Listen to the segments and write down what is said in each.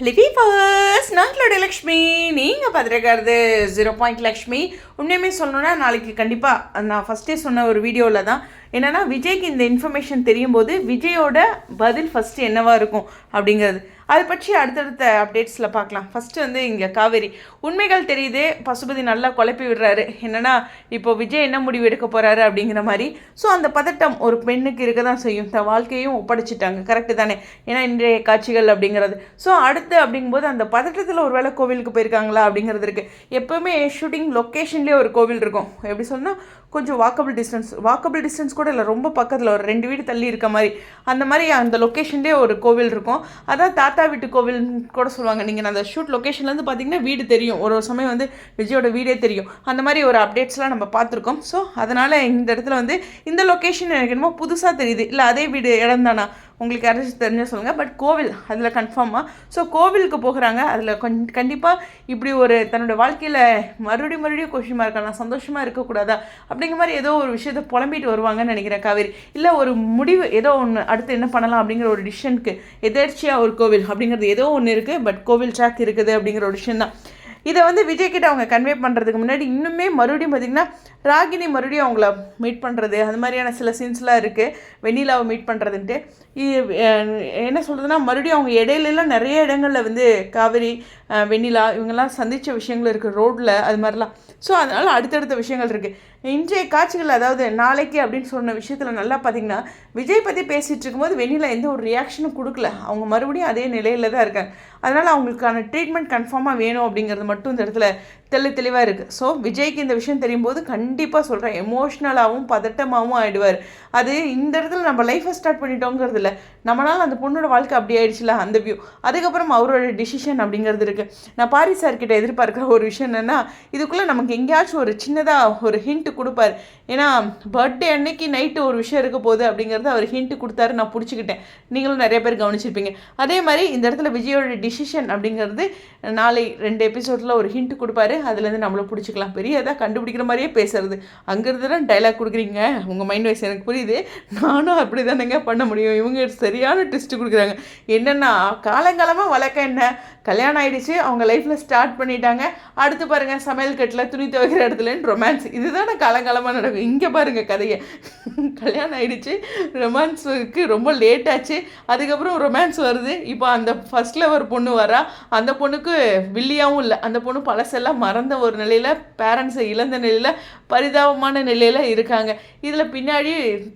லிவிவர்ஸ் நாங்களோட லக்ஷ்மி நீங்கள் பார்த்துருக்கிறது 0 லக்ஷ்மி. உண்மையுமே சொல்லணுன்னா நாளைக்கு கண்டிப்பாக நான் ஃபஸ்ட்டே சொன்ன ஒரு வீடியோவில் தான் என்னென்னா விஜய்க்கு இந்த இன்ஃபர்மேஷன் தெரியும் போது விஜயோட பதில் ஃபஸ்ட்டு என்னவாக இருக்கும் அப்படிங்கிறது அதை பற்றி அடுத்தடுத்த அப்டேட்ஸில் பார்க்கலாம். ஃபஸ்ட்டு வந்து இங்கே காவேரி உண்மைகள் தெரியுது, பசுபதி நல்லா குழப்பி விடுறாரு. என்னென்னா இப்போ விஜய் என்ன முடிவு எடுக்க போகிறாரு அப்படிங்கிற மாதிரி. ஸோ அந்த பதட்டம் ஒரு பெண்ணுக்கு இருக்க தான் செய்யும். தன் வாழ்க்கையும் ஒப்படைச்சிட்டாங்க, கரெக்டு தானே? ஏன்னா இன்றைய காட்சிகள் அப்படிங்கிறது. ஸோ அடுத்து அப்படிங்கும்போது அந்த பதட்டத்தில் ஒரு வேளை கோவிலுக்கு போயிருக்காங்களா அப்படிங்கிறது இருக்குது. எப்போவுமே ஷூட்டிங் லொக்கேஷன்லேயே ஒரு கோவில் இருக்கும். எப்படி சொன்னால் கொஞ்சம் வாக்கபிள் டிஸ்டன்ஸ் கூட இல்லை, ரொம்ப பக்கத்தில் ஒரு 2 வீடு தள்ளி இருக்க மாதிரி. அந்த மாதிரி அந்த லொக்கேஷன்லேயே ஒரு கோவில் இருக்கும். அதான் தாத்தா வீட்டு கோவில்னு கூட சொல்லுவாங்க. நீங்கள் அந்த ஷூட் லொக்கேஷன்லேருந்து பார்த்தீங்கன்னா வீடு தெரியும். ஒரு சமயம் வந்து விஜயோட வீடே தெரியும். அந்த மாதிரி ஒரு அப்டேட்ஸ்லாம் நம்ம பார்த்துருக்கோம். ஸோ அதனால் இந்த இடத்துல வந்து இந்த லொக்கேஷன் எனக்கு என்னமோ புதுசாக தெரியுது. இல்லை அதே வீடு இடம் தானா உங்களுக்கு யாராச்சும் தெரிஞ்சால் சொல்லுங்கள். பட் கோவில் அதில் கன்ஃபார்மாக. ஸோ கோவிலுக்கு போகிறாங்க. அதில் கண்டிப்பாக இப்படி ஒரு தன்னோட வாழ்க்கையில் மறுபடியும் கொஷின் மார்க் நான் சந்தோஷமாக இருக்கக்கூடாதா அப்படிங்கிற மாதிரி ஏதோ ஒரு விஷயத்தை புலம்பிட்டு வருவாங்கன்னு நினைக்கிறேன் காவேரி. இல்லை ஒரு முடிவு ஏதோ ஒன்று அடுத்து என்ன பண்ணலாம் அப்படிங்கிற ஒரு டிசிஷனுக்கு எதேர்ச்சியாக ஒரு கோவில் அப்படிங்கிறது ஏதோ ஒன்று இருக்குது. பட் கோவில் ட்ராக் இருக்குது அப்படிங்கிற ஒரு விஷயம் தான். இதை வந்து விஜய்கிட்ட அவங்க கன்வே பண்ணுறதுக்கு முன்னாடி இன்னுமே மறுபடியும் பார்த்திங்கன்னா ராகினி மறுபடியும் அவங்கள மீட் பண்ணுறது அது மாதிரியான சில சீன்ஸ்லாம் இருக்குது. வெண்ணிலாவை மீட் பண்ணுறதுன்ட்டு என்ன சொல்கிறதுனா மறுபடியும் அவங்க இடையிலலாம் நிறைய இடங்களில் வந்து காவேரி வெண்ணிலா இவங்கெல்லாம் சந்தித்த விஷயங்கள் இருக்குது ரோட்டில் அது மாதிரிலாம். ஸோ அதனால் அடுத்தடுத்த விஷயங்கள் இருக்குது. இன்றைய காட்சிகள் அதாவது நாளைக்கு அப்படின்னு சொன்ன விஷயத்தில் நல்லா பார்த்திங்கன்னா விஜய் பற்றி பேசிகிட்டு இருக்கும்போது வெண்ணிலா எந்த ஒரு ரியாக்ஷனும் கொடுக்கல. அவங்க மறுபடியும் அதே நிலையில் தான் இருக்காங்க. அதனால் அவங்களுக்கான ட்ரீட்மெண்ட் கன்ஃபார்மாக வேணும் அப்படிங்கிறது மட்டும் இந்த இடத்துல தெளிவாக இருக்குது. ஸோ விஜய்க்கு இந்த விஷயம் தெரியும் போது கண்டிப்பாக சொல்கிறேன் எமோஷ்னலாகவும் பதட்டமாகவும் ஆகிடுவார். அது இந்த இடத்துல நம்ம லைஃப்பை ஸ்டார்ட் பண்ணிட்டோங்கிறது இல்லை, நம்மளால் அந்த பொண்ணோட வாழ்க்கை அப்படி ஆயிடுச்சுல அந்த வியூ. அதுக்கப்புறம் அவரோட டிசிஷன் அப்படிங்கிறது இருக்குது. நான் பாரி சார்கிட்ட எதிர்பார்க்குற ஒரு விஷயம் என்னென்னா இதுக்குள்ளே நமக்கு எங்கேயாச்சும் ஒரு சின்னதாக ஒரு ஹிண்ட் கொடுப்பார். ஏன்னா பர்த்டே அன்னைக்கு நைட்டு ஒரு விஷயம் இருக்க போகுது அப்படிங்கிறது அவர் ஹிண்ட் கொடுத்தாரு. நான் பிடிச்சிக்கிட்டேன். நீங்களும் நிறைய பேர் கவனிச்சிருப்பீங்க. அதே மாதிரி இந்த இடத்துல விஜயோட டிசிஷன் அப்படிங்கிறது நாளை 2 எபிசோடில் ஒரு ஹிண்ட் கொடுப்பாரு. அதுலேருந்து நம்மளை பிடிச்சிக்கலாம். பெரிய இதாக கண்டுபிடிக்கிற மாதிரியே பேசுறது. அங்கேருந்து தான் டைலாக் கொடுக்குறீங்க. உங்கள் மைண்ட் வைஸ் எனக்கு புரியுது. நானும் அப்படி தானேங்க பண்ண முடியும். இவங்க சரியான ட்விஸ்ட்டு கொடுக்குறாங்க. என்னென்னா காலங்காலமாக வழக்கம் என்ன கல்யாணம் ஆகிடுச்சு, அவங்க லைஃப்பில் ஸ்டார்ட் பண்ணிட்டாங்க. அடுத்து பாருங்கள் சமையல் கட்டில் துணி துவைக்கிற இடத்துலன்னு ரொமான்ஸ். இதுதானே காலங்காலமாக நடக்கும். இங்கே பாருங்கள் கதையை. கல்யாணம் ஆகிடுச்சு, ரொமான்ஸுக்கு ரொம்ப லேட் ஆச்சு, அதுக்கப்புறம் ரொமான்ஸ் வருது. இப்போ அந்த ஃபர்ஸ்ட்டில் ஒரு பொண்ணு வரா. அந்த பொண்ணுக்கு வில்லியாகவும் இல்லை. அந்த பொண்ணு பழசெல்லாம் மறந்த ஒரு நிலையில் பேரண்ட்ஸை இழந்த நிலையில் பரிதாபமான நிலையில் இருக்காங்க. இதில் பின்னாடி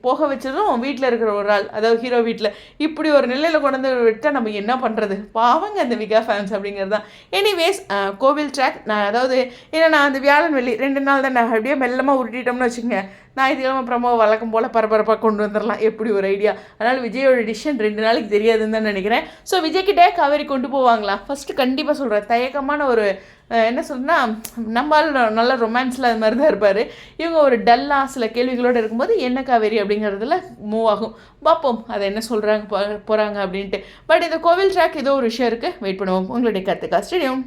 போக வச்சதும் வீட்டில் இருக்கிற ஒரு ஆள், அதாவது ஹீரோ வீட்டில் இப்படி ஒரு நிலையில் கொண்டு விட்டால் நம்ம என்ன பண்ணுறது? பாவங்க அந்த விகா ஃபேன்ஸ் அப்படிங்கிறது தான். எனிவேஸ் கோவில் ட்ராக் நான் அதாவது ஏன்னா நான் அந்த வியாழன் வெள்ளி 2 நாள் தான் நான் அப்படியே மெல்லமாக உருட்டிட்டோம்னு வச்சுக்கோங்க. ஞாயிற்றுக்கிழமை அப்புறமா வழக்கம் போல் பரபரப்பாக கொண்டு வந்துடலாம். எப்படி ஒரு ஐடியா. அதனால் விஜயோட டிசிஷன் 2 நாளைக்கு தெரியாதுன்னு தான் நினைக்கிறேன். ஸோ விஜய்கிட்டே காவேரி கொண்டு போவாங்களா? ஃபஸ்ட்டு கண்டிப்பாக சொல்கிறேன் தயக்கமான ஒரு என்ன சொல்லுன்னா நம்மளால் நல்ல ரொமான்ஸில் அது மாதிரி தான் இருப்பார். இவங்க ஒரு டல்லாக சில கேள்விகளோடு இருக்கும்போது என்ன காவேரி அப்படிங்கிறதுல மூவ் ஆகும். பார்ப்போம் அதை என்ன சொல்கிறாங்க போகிறாங்க அப்படின்ட்டு. பட் இந்த கோவில் ட்ராக் ஏதோ ஒரு விஷயம் இருக்குது. வெயிட் பண்ணுவோம். உங்களுடைய கருத்துக்கா ஸ்டேடியம்.